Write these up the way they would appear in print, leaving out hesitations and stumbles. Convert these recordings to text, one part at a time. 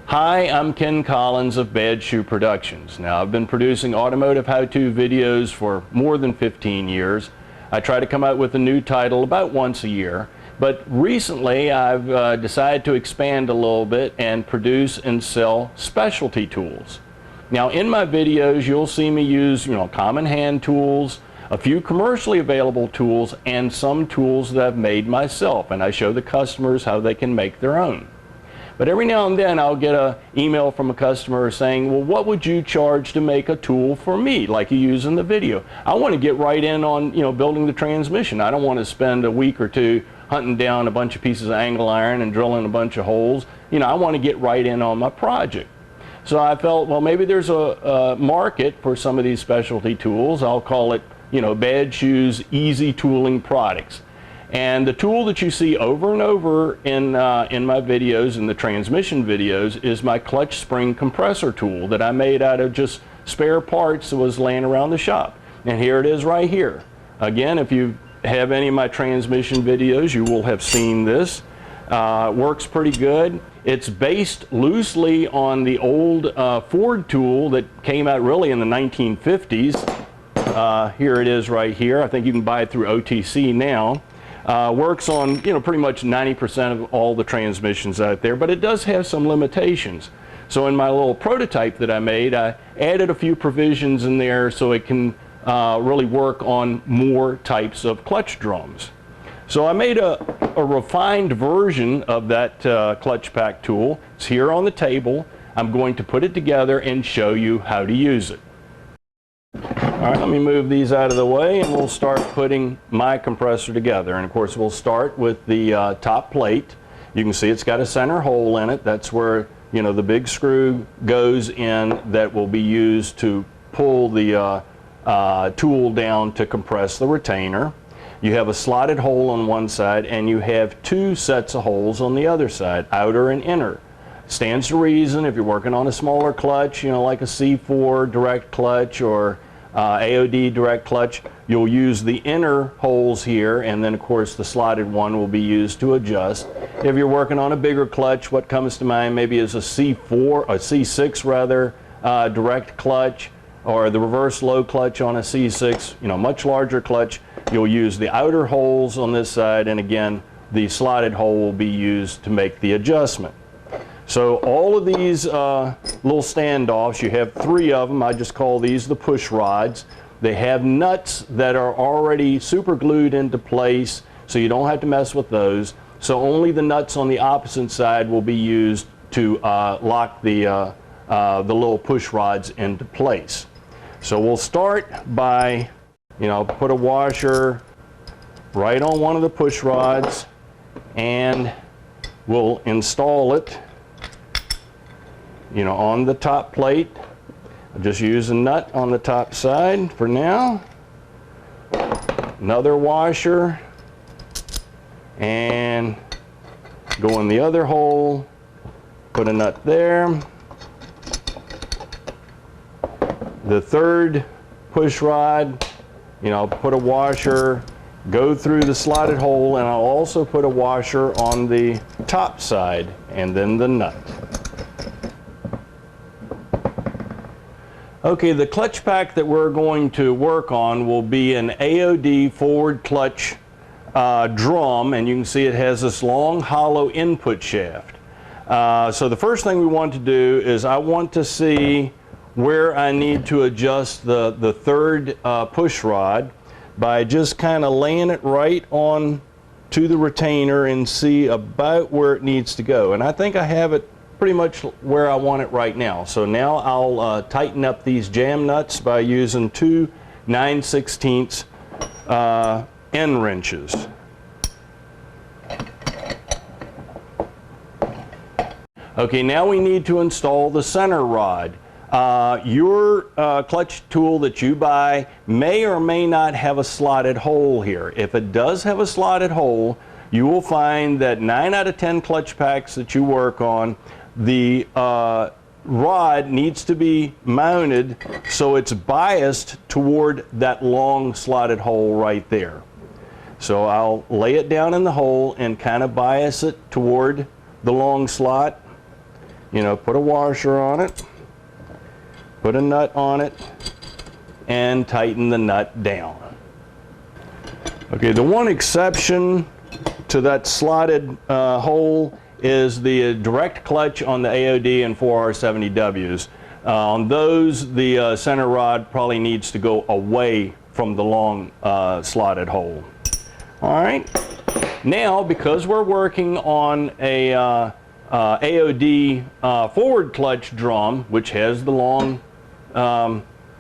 Hi, I'm Ken Collins of Bad Shoe Productions. Now, I've been producing automotive how-to videos for more than 15 years. I try to come out with a new title about once a year, but recently I've decided to expand a little bit and produce and sell specialty tools. Now, in my videos, you'll see me use, common hand tools, a few commercially available tools, and some tools that I've made myself, and I show the customers how they can make their own. But every now and then I'll get an email from a customer saying, well, what would you charge to make a tool for me, like you use in the video? I want to get right in on, building the transmission. I don't want to spend a week or two hunting down a bunch of pieces of angle iron and drilling a bunch of holes. I want to get right in on my project. So I felt, well, maybe there's a market for some of these specialty tools. I'll call it, Bad Shoes Easy Tooling Products. And the tool that you see over and over in my videos, in the transmission videos, is my clutch spring compressor tool that I made out of just spare parts that was laying around the shop. And here it is right here. Again, if you have any of my transmission videos, you will have seen this. Works pretty good. It's based loosely on the old Ford tool that came out really in the 1950s. Here it is right here. I think you can buy it through OTC now. Works on, pretty much 90% of all the transmissions out there, but it does have some limitations. So in my little prototype that I made, I added a few provisions in there so it can really work on more types of clutch drums. So I made a refined version of that clutch pack tool. It's here on the table. I'm going to put it together and show you how to use it. All right, let me move these out of the way and we'll start putting my compressor together. And of course we'll start with the top plate. You can see it's got a center hole in it. That's where the big screw goes in that will be used to pull the tool down to compress the retainer. You have a slotted hole on one side and you have two sets of holes on the other side, outer and inner. Stands to reason if you're working on a smaller clutch, like a C4 direct clutch or AOD direct clutch, you'll use the inner holes here, and then of course the slotted one will be used to adjust. If you're working on a bigger clutch, what comes to mind maybe is a C6 rather, direct clutch, or the reverse low clutch on a C6, much larger clutch. You'll use the outer holes on this side, and again the slotted hole will be used to make the adjustment. So all of these little standoffs, you have three of them. I just call these the push rods. They have nuts that are already super glued into place, so you don't have to mess with those. So only the nuts on the opposite side will be used to lock the little push rods into place. So we'll start by, put a washer right on one of the push rods, and we'll install it on the top plate. I'll just use a nut on the top side for now. Another washer, and go in the other hole, put a nut there. The third push rod, put a washer, go through the slotted hole, and I'll also put a washer on the top side, and then the nut. Okay, the clutch pack that we're going to work on will be an AOD forward clutch drum, and you can see it has this long hollow input shaft. So the first thing we want to do is I want to see where I need to adjust the third push rod by just kind of laying it right on to the retainer and see about where it needs to go. And I think I have it pretty much where I want it right now. So now I'll tighten up these jam nuts by using two 9/16 end wrenches. Okay, now we need to install the center rod. Your clutch tool that you buy may or may not have a slotted hole here. If it does have a slotted hole, you will find that 9 out of 10 clutch packs that you work on, the rod needs to be mounted so it's biased toward that long slotted hole right there. So I'll lay it down in the hole and kind of bias it toward the long slot. you know, put a washer on it, put a nut on it, and tighten the nut down. Okay, the one exception to that slotted hole is the direct clutch on the AOD and 4R70Ws. On those, the center rod probably needs to go away from the long slotted hole. All right, now because we're working on a AOD forward clutch drum, which has the long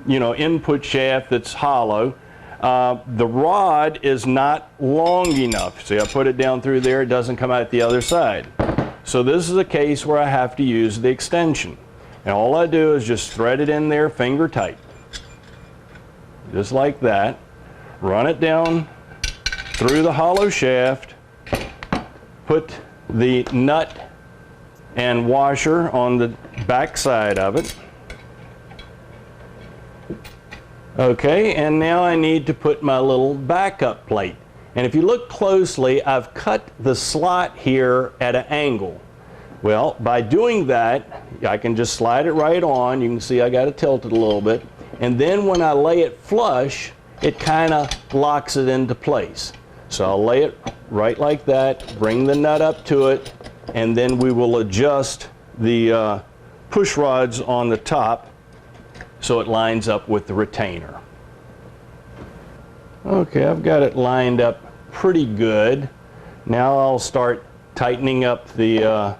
you know, input shaft that's hollow, the rod is not long enough. See, I put it down through there, it doesn't come out the other side. So this is a case where I have to use the extension. And all I do is just thread it in there finger tight. Just like that. Run it down through the hollow shaft. Put the nut and washer on the back side of it. Okay, and now I need to put my little backup plate. And if you look closely, I've cut the slot here at an angle. Well, by doing that, I can just slide it right on. You can see I got to tilt it a little bit. And then when I lay it flush, it kind of locks it into place. So I'll lay it right like that, bring the nut up to it, and then we will adjust the push rods on the top so it lines up with the retainer. Okay, I've got it lined up pretty good. Now I'll start tightening up the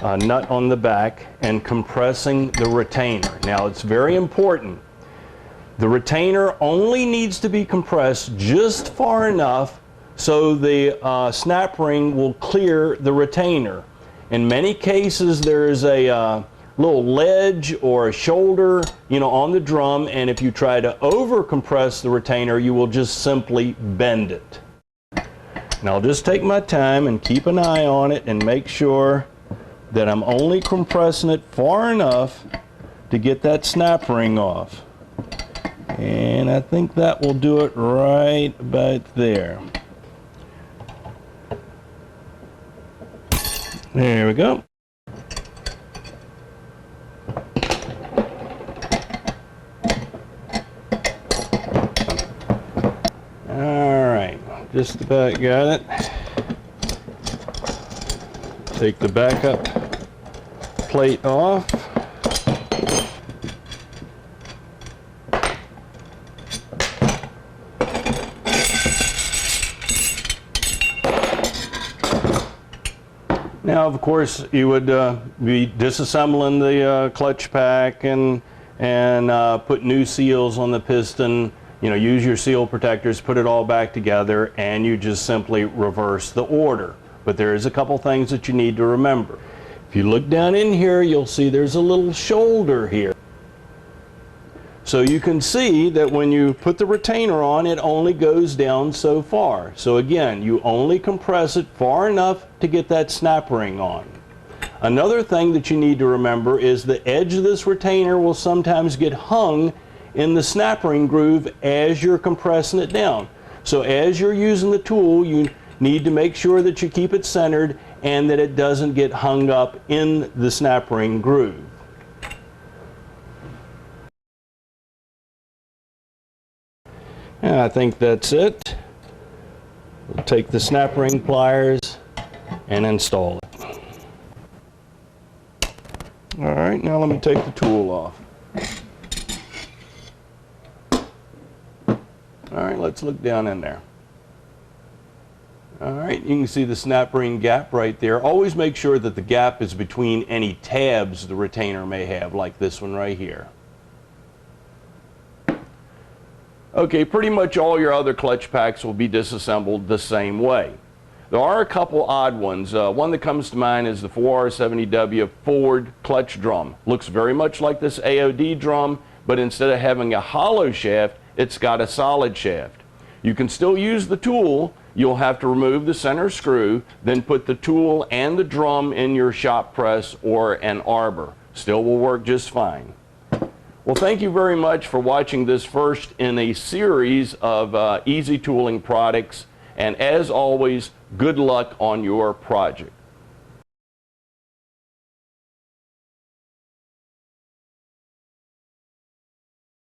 nut on the back and compressing the retainer. Now it's very important. The retainer only needs to be compressed just far enough so the snap ring will clear the retainer. In many cases there's a little ledge or a shoulder, you know, on the drum, and if you try to over compress the retainer, you will just simply bend it. Now I'll just take my time and keep an eye on it and make sure that I'm only compressing it far enough to get that snap ring off. And I think that will do it right about there. There we go. Just about got it. Take the backup plate off. Now, of course, you would be disassembling the clutch pack and put new seals on the piston. You know, use your seal protectors, put it all back together, and you just simply reverse the order. But there is a couple things that you need to remember. If you look down in here, you'll see there's a little shoulder here. So you can see that when you put the retainer on, it only goes down so far. So again, you only compress it far enough to get that snap ring on. Another thing that you need to remember is the edge of this retainer will sometimes get hung in the snap ring groove as you're compressing it down. So as you're using the tool, you need to make sure that you keep it centered and that it doesn't get hung up in the snap ring groove. And I think that's it. We'll take the snap ring pliers and install it. All right, now let me take the tool off. All right, let's look down in there. All right, you can see the snap ring gap right there. Always make sure that the gap is between any tabs the retainer may have, like this one right here. Okay, pretty much all your other clutch packs will be disassembled the same way. There are a couple odd ones. One that comes to mind is the 4R70W Ford clutch drum. Looks very much like this AOD drum, but instead of having a hollow shaft, it's got a solid shaft. You can still use the tool. You'll have to remove the center screw, then put the tool and the drum in your shop press or an arbor. Still will work just fine. Well, thank you very much for watching this first in a series of easy tooling products. And as always, good luck on your project.